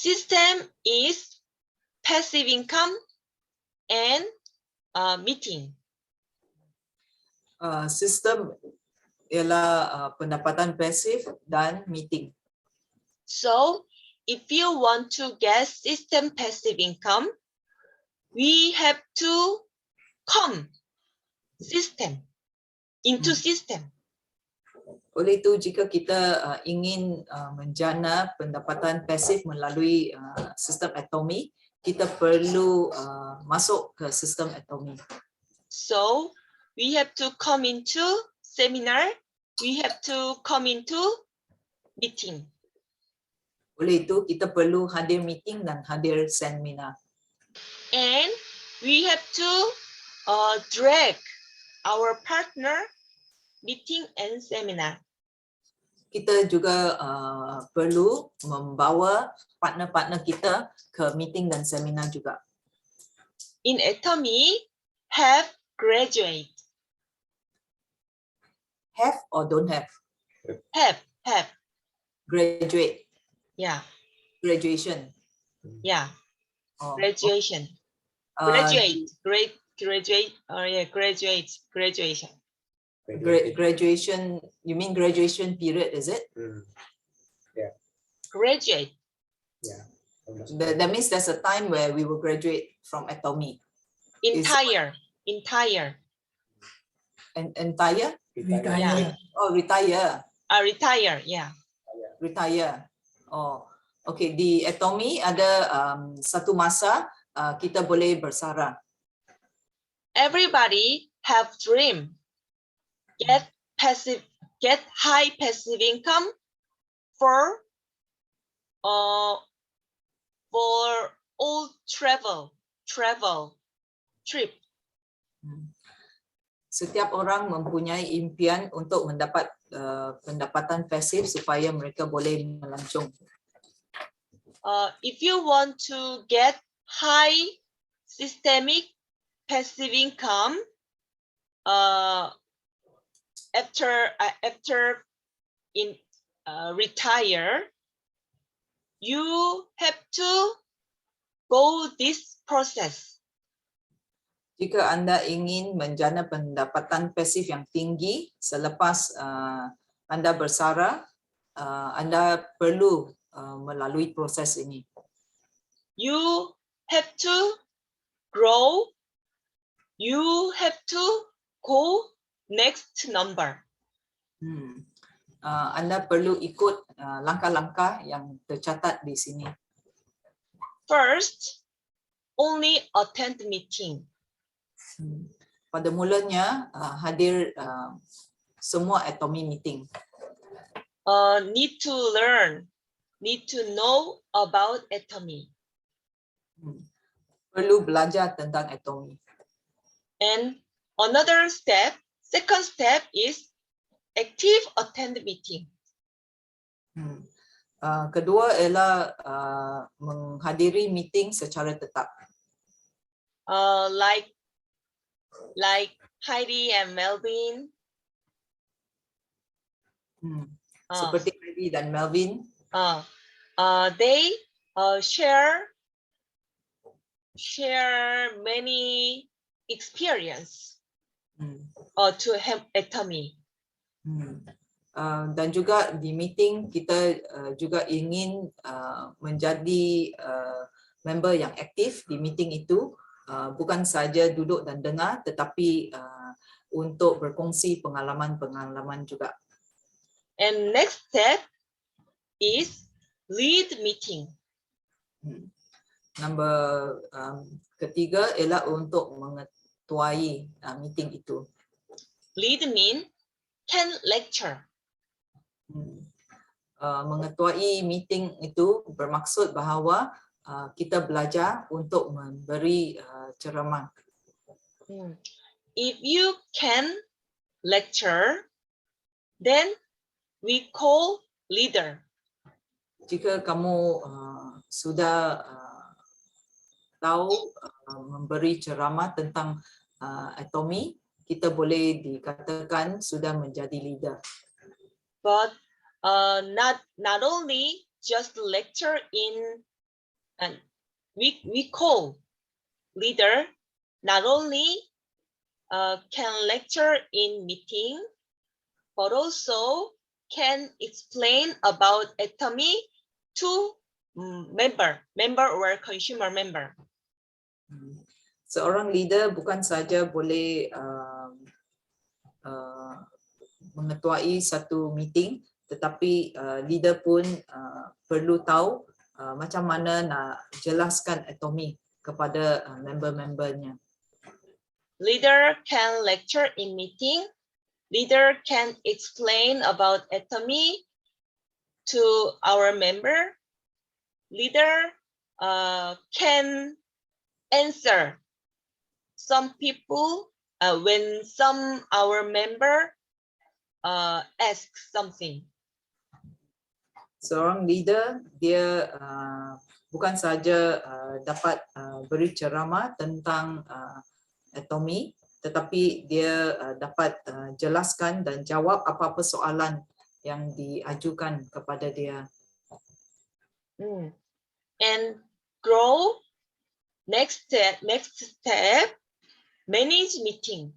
System is passive income and meeting. Sistem ialah pendapatan pasif dan meeting. So, if you want to get system passive income, we have to come system into system. Oleh itu, jika kita ingin menjana pendapatan pasif melalui sistem atomi, kita perlu masuk ke sistem atomi. So, we have to come into seminar, we have to come into meeting. Oleh itu, kita perlu hadir meeting dan hadir seminar. And we have to drag our partner meeting and seminar. Kita juga perlu membawa partner-partner kita ke meeting dan seminar juga. In atomy, have graduate. Have or don't have? Have. Graduate. Yeah. Graduation. Yeah. Oh, Graduation. Graduate. Graduate. Yeah. Graduation. Graduation. You mean graduation period? Is it? Yeah. Graduate. Yeah. That means there's a time where we will graduate from atomy. Entire. Entire? Retire. Yeah. Oh, retire. Retire. Yeah. Retire. Oh, okay. Di atomy ada satu masa kita boleh bersara. Everybody have dream. Get high passive income for all trip. Setiap orang mempunyai impian untuk mendapat pendapatan pasif supaya mereka boleh melancong. If you want to get high systemic passive income, after retire, you have to go this process. Jika Anda ingin menjana pendapatan pasif yang tinggi selepas Anda bersara, Anda perlu melalui proses ini. You have to grow. You have to go next number. Anda perlu ikut langkah-langkah yang tercatat di sini. First, only attend meeting. Pada mulanya hadir semua atomy meeting. Need to learn, need to know about atomy. Perlu belajar tentang atomy. And another step, second step is active attend meeting. Kedua ialah menghadiri meeting secara tetap. Like Heidi and Melvin. Seperti Heidi dan Melvin. They share many experience to help atomy. Dan juga di meeting kita juga ingin menjadi member yang aktif di meeting itu, bukan saja duduk dan dengar, tetapi untuk berkongsi pengalaman-pengalaman juga. And next step is lead meeting. Nombor ketiga ialah untuk mengetuai meeting itu. Lead mean can lecture. Mengetuai meeting itu bermaksud bahawa kita belajar untuk memberi ceramah. If you can lecture, then we call leader. Jika kamu sudah tahu memberi ceramah tentang atomy, kita boleh dikatakan sudah menjadi leader. But not only just lecture in And we call leader not only can lecture in meeting, but also can explain about atomy to member or consumer member. Seorang leader bukan saja boleh mengetuai satu meeting, tetapi leader pun perlu tahu macam mana nak jelaskan atomy kepada member-membernya. Leader can lecture in meeting. Leader can explain about atomy to our member. Leader can answer some people when some our member ask something. Seorang leader dia bukan saja dapat beri ceramah tentang atomy, tetapi dia dapat jelaskan dan jawab apa-apa soalan yang diajukan kepada dia. And grow, next step, manage meeting.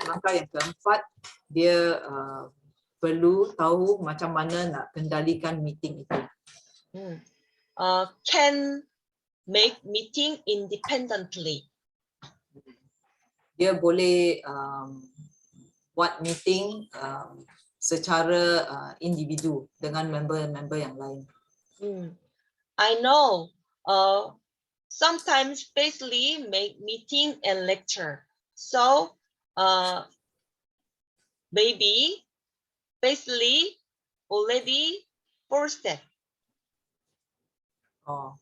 Langkah yang keempat, dia perlu tahu macam mana nak kendalikan meeting itu. Can make meeting independently. Dia boleh buat meeting secara individu dengan member-member yang lain. I know sometimes basically make meeting and lecture. So maybe basically already 4 step. Oh.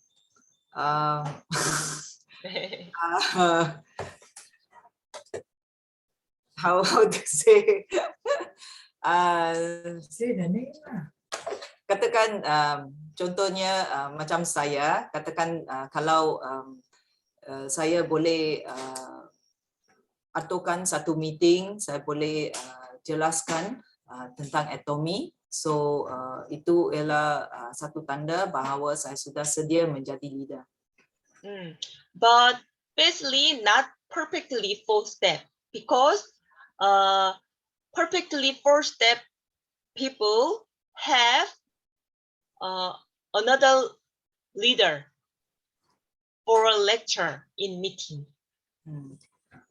How to say? Say the name lah. Katakan contohnya macam saya, katakan kalau saya boleh aturkan satu meeting, saya boleh jelaskan tentang atomy. So itu ialah satu tanda bahawa saya sudah sedia menjadi leader. But basically not perfectly 4 step, because perfectly 4 step people have another leader for a lecture in meeting.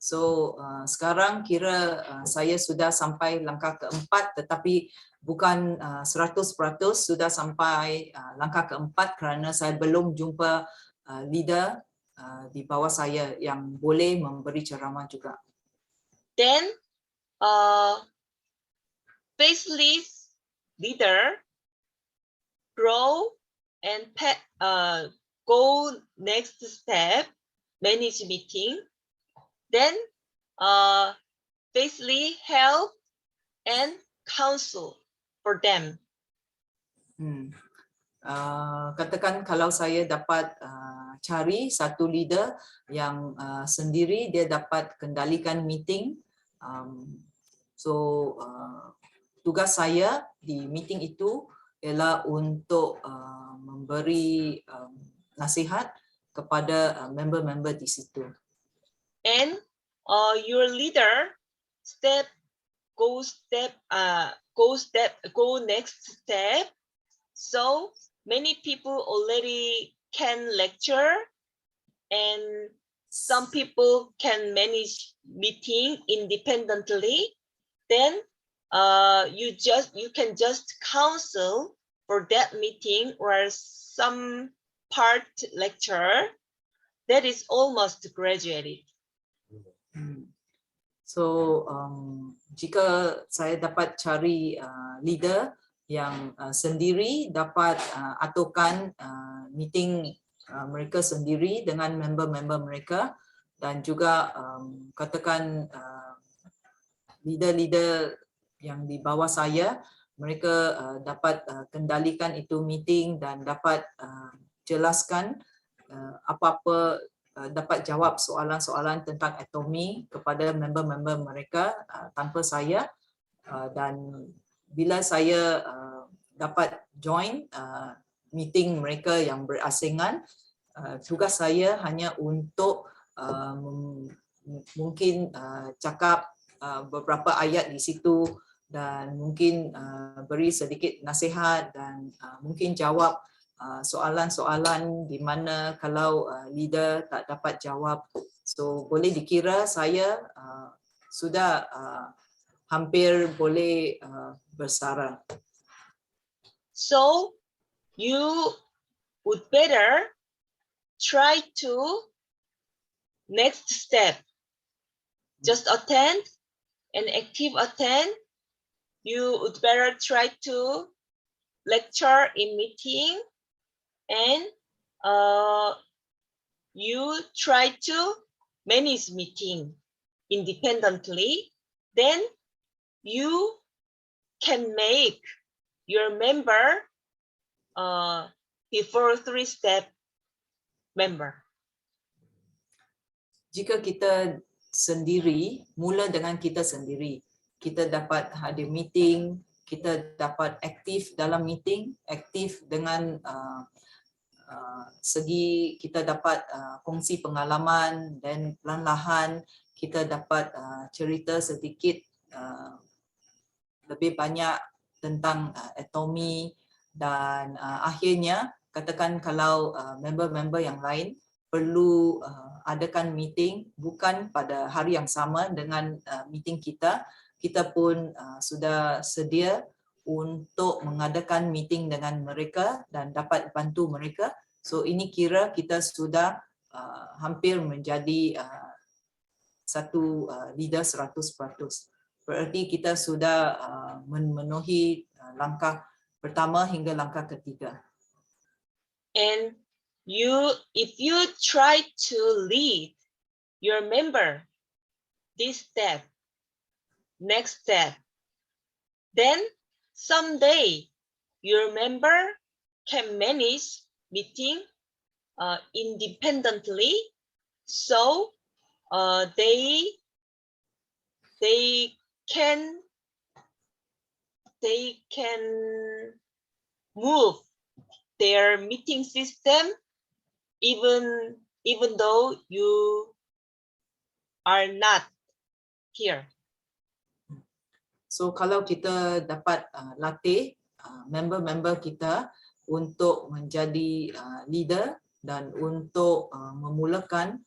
So sekarang kira saya sudah sampai langkah keempat, tetapi bukan 100% sudah sampai langkah keempat kerana saya belum jumpa leader di bawah saya yang boleh memberi ceramah juga. Then basically leader grow and go next step, manage meeting. Then basically help and counsel for them. Katakan kalau saya dapat cari satu leader yang sendiri, dia dapat kendalikan meeting. So tugas saya di meeting itu ialah untuk memberi nasihat kepada member-member di situ. And your leader go next step. So many people already can lecture, and some people can manage meeting independently. Then you can just counsel for that meeting or some part lecture that is almost graduated. So jika saya dapat cari leader yang sendiri, dapat aturkan meeting mereka sendiri dengan member-member mereka, dan juga katakan leader-leader yang di bawah saya, mereka dapat kendalikan itu meeting dan dapat jelaskan apa-apa, dapat jawab soalan-soalan tentang atomy kepada member-member mereka tanpa saya. Dan bila saya dapat join meeting mereka yang berasingan. Tugas saya hanya untuk mungkin cakap beberapa ayat di situ dan mungkin beri sedikit nasihat dan mungkin jawab soalan-soalan di mana kalau leader tak dapat jawab. So boleh dikira saya sudah hampir boleh bersara. So you would better try to next step. Just attend and active attend. You would better try to lecture in meeting and you try to manage meeting independently. Then you can make your member before 3-step member. Jika kita sendiri, mula dengan kita sendiri, kita dapat hadir meeting, kita dapat aktif dalam meeting, aktif dengan segi kita dapat kongsi pengalaman dan perlahan-lahan kita dapat cerita sedikit lebih banyak tentang Atomy dan akhirnya katakan kalau member-member yang lain perlu adakan meeting bukan pada hari yang sama dengan meeting kita, kita pun sudah sedia untuk mengadakan meeting dengan mereka dan dapat bantu mereka. So ini kira kita sudah hampir menjadi satu leader 100%. Berarti kita sudah memenuhi langkah pertama hingga langkah ketiga. And if you try to lead your member this step, next step, then someday your member can manage meeting independently, so they can move their meeting system even though you are not here. So kalau kita dapat latih member-member kita untuk menjadi leader dan untuk memulakan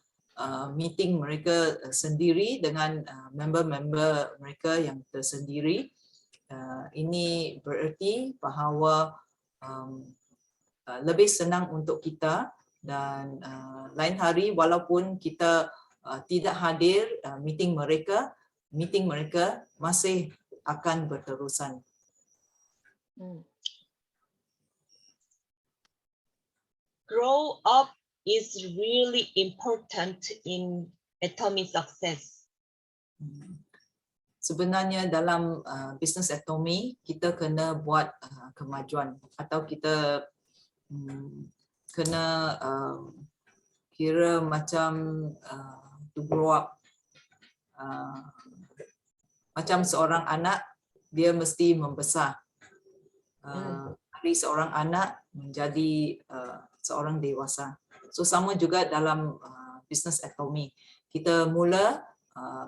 meeting mereka sendiri dengan member-member mereka yang tersendiri, ini bererti bahawa lebih senang untuk kita dan lain hari walaupun kita tidak hadir meeting mereka masih akan berterusan. Grow up is really important in Atomy success. Sebenarnya dalam bisnes Atomy kita kena buat kemajuan atau kita kena kira macam to grow up. Macam seorang anak dia mesti membesar. Dari seorang anak menjadi seorang dewasa. So sama juga dalam bisnes Atomy. Kita mula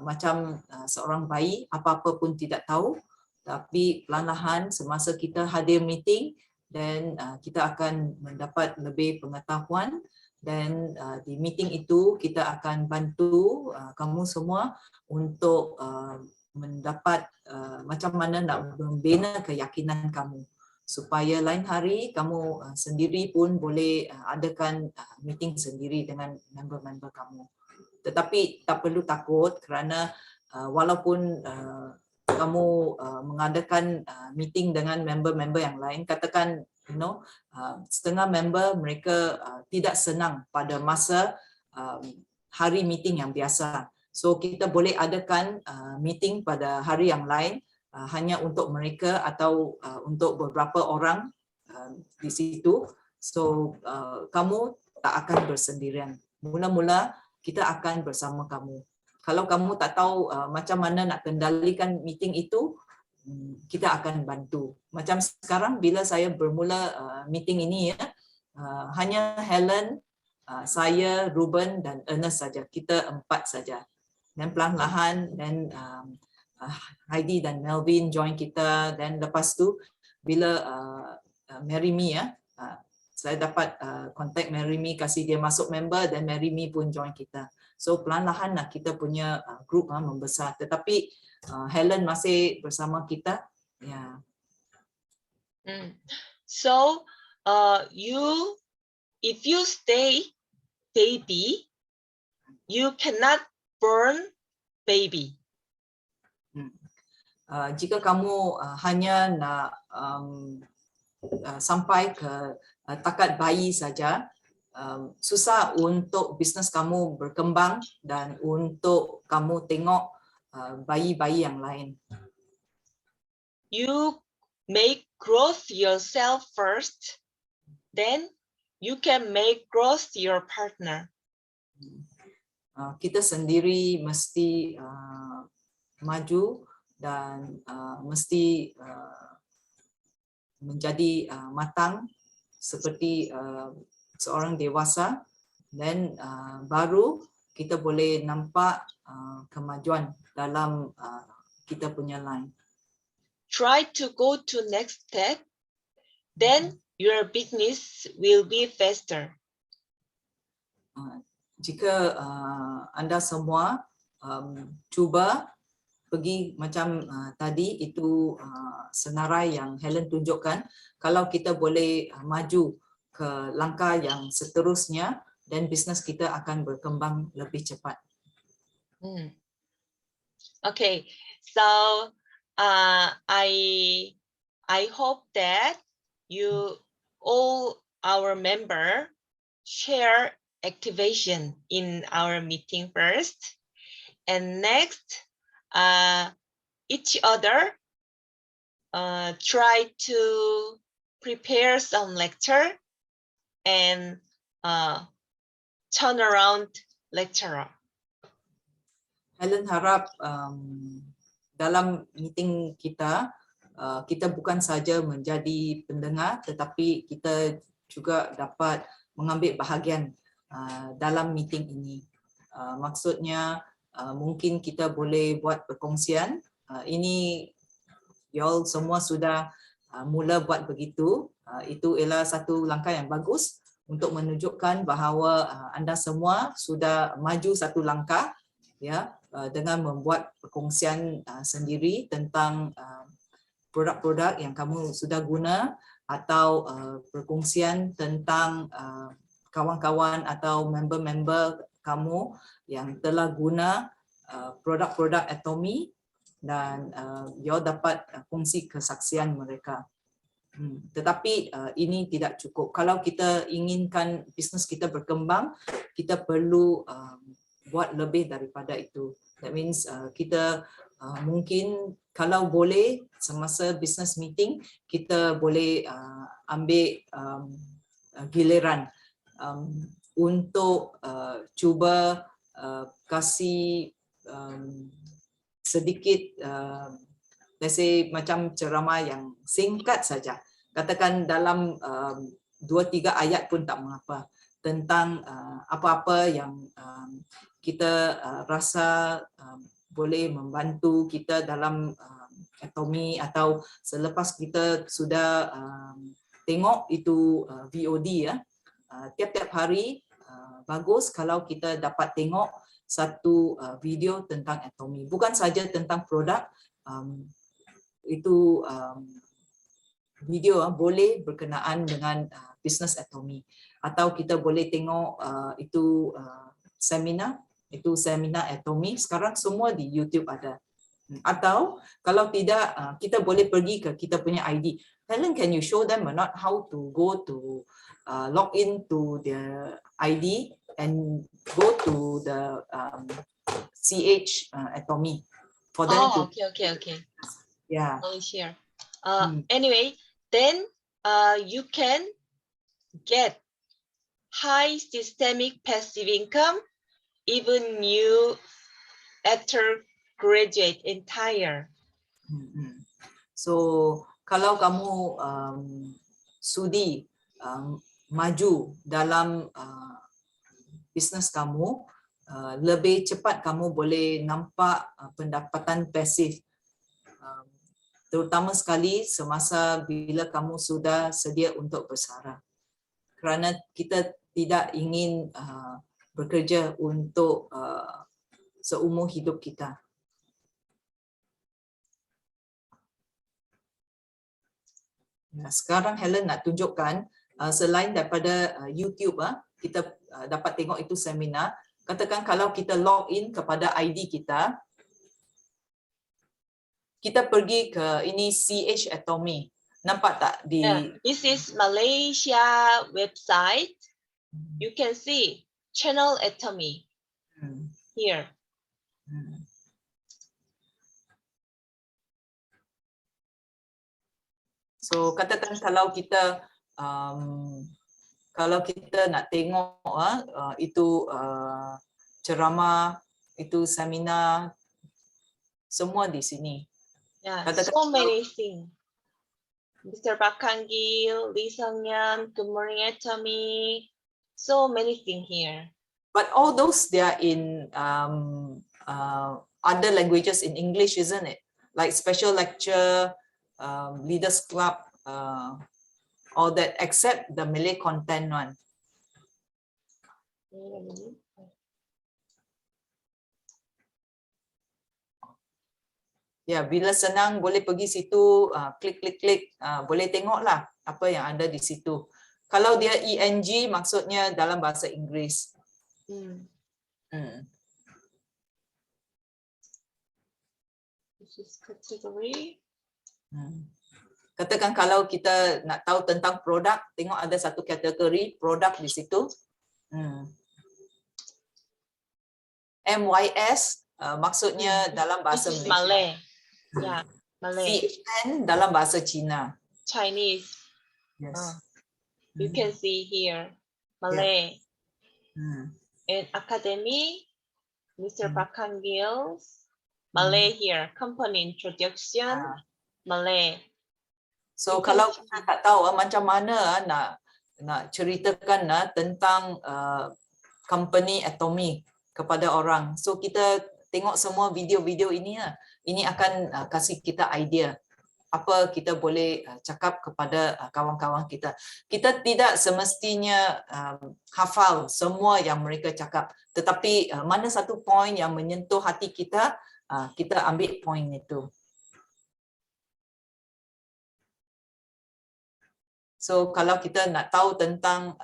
macam seorang bayi, apa-apa pun tidak tahu, tapi perlahan-lahan semasa kita hadir meeting dan kita akan mendapat lebih pengetahuan dan di meeting itu kita akan bantu kamu semua untuk mendapat macam mana nak membina keyakinan kamu supaya lain hari kamu sendiri pun boleh adakan meeting sendiri dengan member-member kamu. Tetapi tak perlu takut kerana walaupun kamu mengadakan meeting dengan member-member yang lain, katakan setengah member mereka tidak senang pada masa hari meeting yang biasa. So kita boleh adakan meeting pada hari yang lain hanya untuk mereka atau untuk beberapa orang di situ. So kamu tak akan bersendirian. Mula-mula kita akan bersama kamu. Kalau kamu tak tahu macam mana nak kendalikan meeting itu, kita akan bantu. Macam sekarang bila saya bermula meeting ini ya, hanya Helen, saya, Ruben dan Ernest saja. Kita 4 saja. Dan perlahan-lahan dan Heidi dan Melvin join kita, dan lepas tu bila Mary Mi ya, saya dapat kontak Mary Mi, kasih dia masuk member, dan Mary Mi pun join kita. So perlahan-lahan lah kita punya group membesar, tetapi Helen masih bersama kita. Ya. So if you stay baby, you cannot burn baby. Jika kamu hanya nak sampai ke takat bayi saja, susah untuk bisnes kamu berkembang dan untuk kamu tengok bayi-bayi yang lain. You make growth yourself first, then you can make growth your partner. Kita sendiri mesti maju dan mesti menjadi matang seperti seorang dewasa, dan baru kita boleh nampak kemajuan dalam kita punya line. Try to go to next step, then your business will be faster. Jika anda semua cuba pergi macam tadi, itu senarai yang Helen tunjukkan, kalau kita boleh maju ke langkah yang seterusnya, dan bisnes kita akan berkembang lebih cepat. Okay, so I hope that you all our member share activation in our meeting first, and next each other try to prepare some lecture and turn around lecturer. Helen harap dalam meeting kita, kita bukan saja menjadi pendengar, tetapi kita juga dapat mengambil bahagian dalam meeting ini. Maksudnya mungkin kita boleh buat perkongsian. Ini y'all semua sudah mula buat begitu. Itu ialah satu langkah yang bagus untuk menunjukkan bahawa anda semua sudah maju satu langkah, ya, dengan membuat perkongsian sendiri tentang produk-produk yang kamu sudah guna, atau perkongsian tentang kawan-kawan atau member-member kamu yang telah guna produk-produk Atomy, dan you dapat kongsi kesaksian mereka. Tetapi ini tidak cukup. Kalau kita inginkan bisnes kita berkembang, kita perlu buat lebih daripada itu. That means kita mungkin kalau boleh semasa business meeting, kita boleh ambil giliran untuk cuba kasih sedikit let's say macam ceramah yang singkat saja, katakan dalam 2-3 ayat pun tak mengapa, tentang apa-apa yang kita rasa boleh membantu kita dalam Atomy, atau selepas kita sudah tengok itu VOD ya. Tiap-tiap hari bagus kalau kita dapat tengok satu video tentang Atomy, bukan saja tentang produk, itu video boleh berkenaan dengan bisnes Atomy, atau kita boleh tengok itu seminar Atomy. Sekarang semua di YouTube ada. Atau kalau tidak, kita boleh pergi ke kita punya ID. Helen, can you show them or not how to go to log into the ID and go to the CH Atomy for them to. Okay. Yeah. I'll share. Anyway, then you can get high systemic passive income even you after graduate entire. So kalau kamu sudi maju dalam bisnes kamu, lebih cepat kamu boleh nampak pendapatan pasif, terutama sekali semasa bila kamu sudah sedia untuk bersara. Kerana kita tidak ingin bekerja untuk seumur hidup kita. Sekarang Helen nak tunjukkan selain daripada YouTube, kita dapat tengok itu seminar. Katakan kalau kita log in kepada ID kita, kita pergi ke ini CH Atomy. Nampak tak di This is Malaysia website. You can see Channel Atomy here. So katakan kalau kita nak tengok itu ceramah, itu seminar, semua di sini. Yeah, Katakan so many things. Mr. Park Hang-gil, Lee Sung-yeon, Good Morning Atomy, so many things here. But all those, they are in other languages in English, isn't it? Like special lecture, leaders club, all that, except the Malay content one. Ya, bila senang boleh pergi situ, klik, boleh tengoklah apa yang ada di situ. Kalau dia ENG, maksudnya dalam bahasa Inggeris. This is category. Katakan kalau kita nak tahu tentang produk, tengok ada satu kategori produk di situ. MYS maksudnya dalam bahasa This is Malaysia. Malay. Yeah, Malay. CN dalam bahasa Cina. Chinese. Yes. You can see here, Malay. And academy, Mr. Park Hang-gil's Malay here. Company introduction, Malay. So kalau kita tak tahu macam mana nak ceritakan tentang company Atomy kepada orang, so kita tengok semua video-video ini ini akan kasih kita idea apa kita boleh cakap kepada kawan-kawan kita. Kita tidak semestinya hafal semua yang mereka cakap, tetapi mana satu poin yang menyentuh hati kita, kita ambil poin itu. So kalau kita nak tahu tentang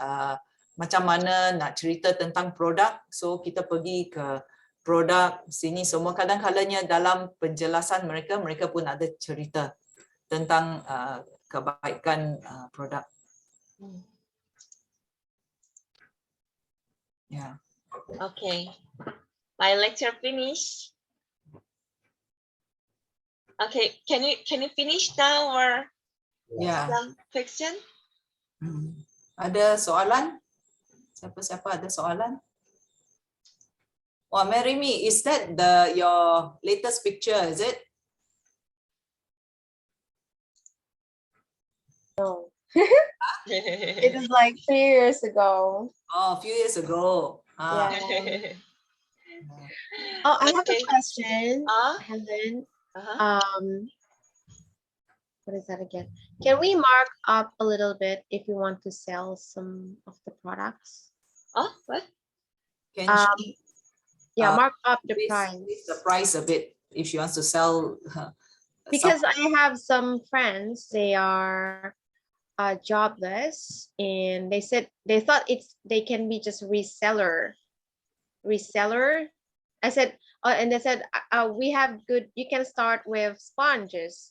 macam mana nak cerita tentang produk, so kita pergi ke produk sini semua. Kadang-kadangnya dalam penjelasan mereka pun ada cerita tentang kebaikan produk. Yeah. Okay, my lecture finish. Okay, can you finish now or Yeah. some question? Ada soalan? Siapa-siapa ada soalan? Oh, Marimi, is that your latest picture, is it? No. It was like 3 years ago. Oh, a few years ago. Yeah. Oh, I have a Okay. question, Helen. What is that again? Can we mark up a little bit if we want to sell some of the products? Oh, what? Can she Yeah, mark up the raise the price. price a bit if she wants to sell? Because I have some friends, they are jobless, and they said they thought they can be just reseller. I said, and they said, we have good, you can start with sponges.